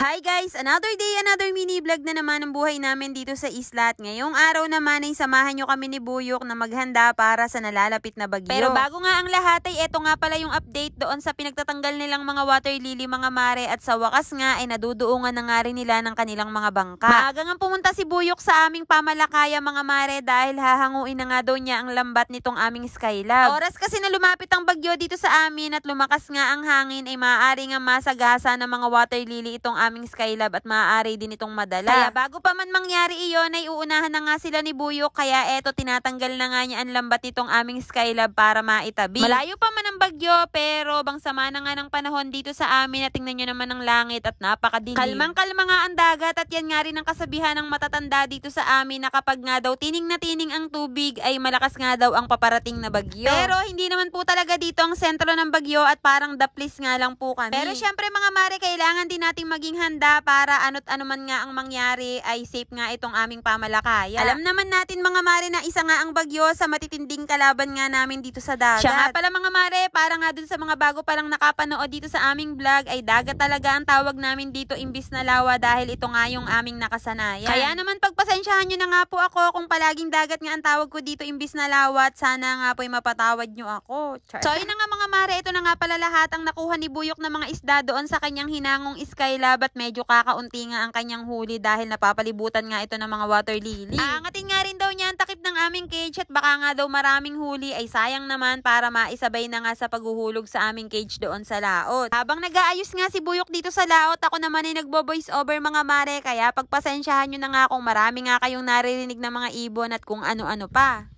Hi guys! Another day, another mini vlog na naman ang buhay namin dito sa isla. At ngayong araw naman ay samahan nyo kami ni Buyok na maghanda para sa nalalapit na bagyo. Pero bago nga ang lahat ay eto nga pala yung update doon sa pinagtatanggal nilang mga water lily mga mare. At sa wakas nga ay naduduungan na nga rin nila ng kanilang mga bangka. Maaga nga pumunta si Buyok sa aming pamalakaya mga mare dahil hahanguin na nga daw niya ang lambat nitong aming Skylab. Oras kasi na lumapit ang bagyo dito sa amin at lumakas nga ang hangin ay maaari nga masagasa ng mga water lily itong aming Skylab at maaari din itong madala. Kaya bago pa man mangyari iyon ay uunahan na nga sila ni Buyok kaya eto tinatanggal na nga niya ang lambat nitong aming Skylab para maitabi. Malayo pa man ang bagyo pero bangsama na nga ng panahon dito sa amin at tingnan nyo naman ang langit at napakadilim. Kalmang-kalma nga ang dagat at yan nga rin ang kasabihan ng matatanda dito sa amin na kapag nga daw tining na tining ang tubig ay malakas nga daw ang paparating na bagyo. Pero hindi naman po talaga dito ang sentro ng bagyo at parang daplis nga lang po kami. Pero syempre mga mare kailangan din nating maging handa para ano't ano man nga ang mangyari ay safe nga itong aming pamalakaya. Alam naman natin mga mare na isa nga ang bagyo sa matitinding kalaban nga namin dito sa dagat. Siya nga pala mga mare, para nga dun sa mga bago palang nakapanood dito sa aming vlog ay dagat talaga ang tawag namin dito imbis na lawa dahil ito nga yung aming nakasanayan. Kaya naman pagpasensyahan nyo na nga po ako kung palaging dagat nga ang tawag ko dito imbis na lawa at sana nga po ay mapatawad nyo ako. So yun na nga mga mare, ito na nga pala lahat ang nakuha ni Buyok na mga isda doon sa kanyang hinangong Skylab at medyo kakaunti nga ang kanyang huli dahil napapalibutan nga ito ng mga water lily. Aangatin nga rin daw niya ang takip ng aming cage at baka nga daw maraming huli ay sayang naman para maisabay na nga sa paghuhulog sa aming cage doon sa laot. Habang nag-aayos nga si Buyok dito sa laot, ako naman ay nagbo-voice over mga mare kaya pagpasensyahan nyo na nga kung marami nga kayong naririnig na mga ibon at kung ano-ano pa.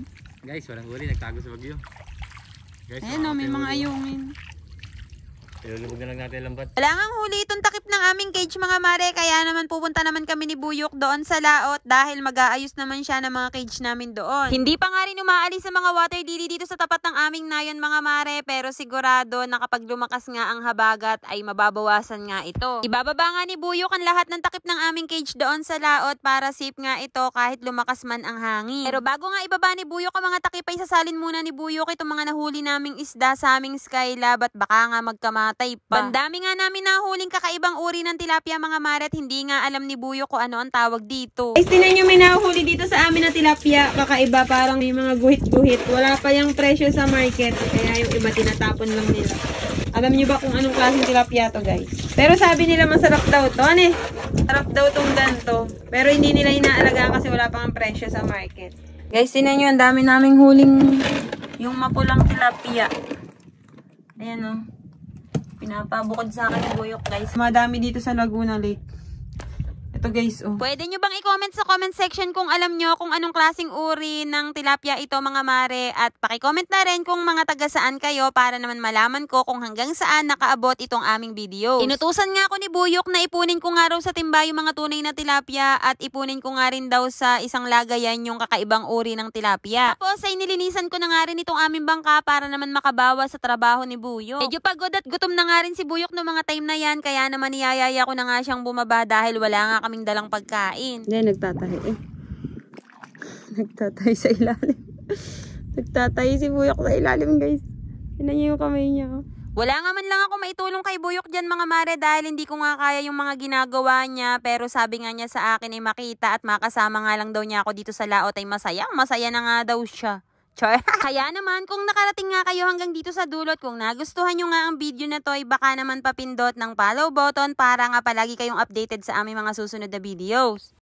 Guys, walang huli, nagtago sa bagyo. Guys, ayan o, may mga ayungin. Ilulubog na lang natin lambat. Wala ngang huli itong takip ng aming cage mga mare kaya naman pupunta naman kami ni Buyok doon sa laot dahil mag-aayos naman siya ng mga cage namin doon. Hindi pa nga rin umaalis sa mga water lily dito sa tapat ng aming nayon mga mare pero sigurado na kapag lumakas nga ang habagat ay mababawasan nga ito. Ibababa nga ni Buyok ang lahat ng takip ng aming cage doon sa laot para safe nga ito kahit lumakas man ang hangin. Pero bago nga ibaba ni Buyok ang mga takip ay sasalin muna ni Buyok itong mga nahuli naming isda sa aming Skylab at baka nga magkamatay pa. Bandami nga namin nahuling kakaibang uri ng tilapia mga mare at hindi nga alam ni Buyok kung ano ang tawag dito. Guys, tinan nyo may nahuli dito sa amin na tilapia. Kakaiba, parang may mga guhit-guhit. Wala pa yung presyo sa market kaya yung iba tinatapon lang nila. Alam nyo ba kung anong klaseng tilapia to guys? Pero sabi nila masarap daw to. Ano eh? Sarap daw tong ganto. Pero hindi nila inaalagaan kasi wala pang presyo sa market. Guys, tinan nyo ang dami naming huling yung mapulang tilapia. Ayan o. Pinapabukod sa akin ni Buyok guys. Madami dito sa Laguna Lake. Ito guys oh. Pwede nyo bang i-comment sa comment section kung alam nyo kung anong klaseng uri ng tilapia ito mga mare. At paki-comment na rin kung mga taga saan kayo para naman malaman ko kung hanggang saan nakaabot itong aming video. Inutusan nga ako ni Buyok na ipunin ko nga raw sa timba yung mga tunay na tilapia at ipunin ko nga rin daw sa isang lagayan yung kakaibang uri ng tilapia. Tapos ay nilinisan ko na nga rin itong aming bangka para naman makabawas sa trabaho ni Buyok. Medyo pagod at gutom na nga rin si Buyok noong mga time na yan kaya naman niyayaya ko na nga siyang bumaba dahil wala nga kaming dalang pagkain. Hindi, nagtatahi eh. Nagtatahi sa ilalim. Nagtatahi si Buyok sa ilalim guys. Tignan niyo yung kamay niya. Wala nga man lang ako maitulong kay Buyok dyan mga mare dahil hindi ko nga kaya yung mga ginagawa niya. Pero sabi nga niya sa akin ay makita at makasama nga lang daw niya ako dito sa laot ay masaya. Masaya na nga daw siya. Char. Kaya naman, kung nakarating nga kayo hanggang dito sa dulot, kung nagustuhan nyo nga ang video na to, ay baka naman papindot ng follow button para nga palagi kayong updated sa aming mga susunod na videos.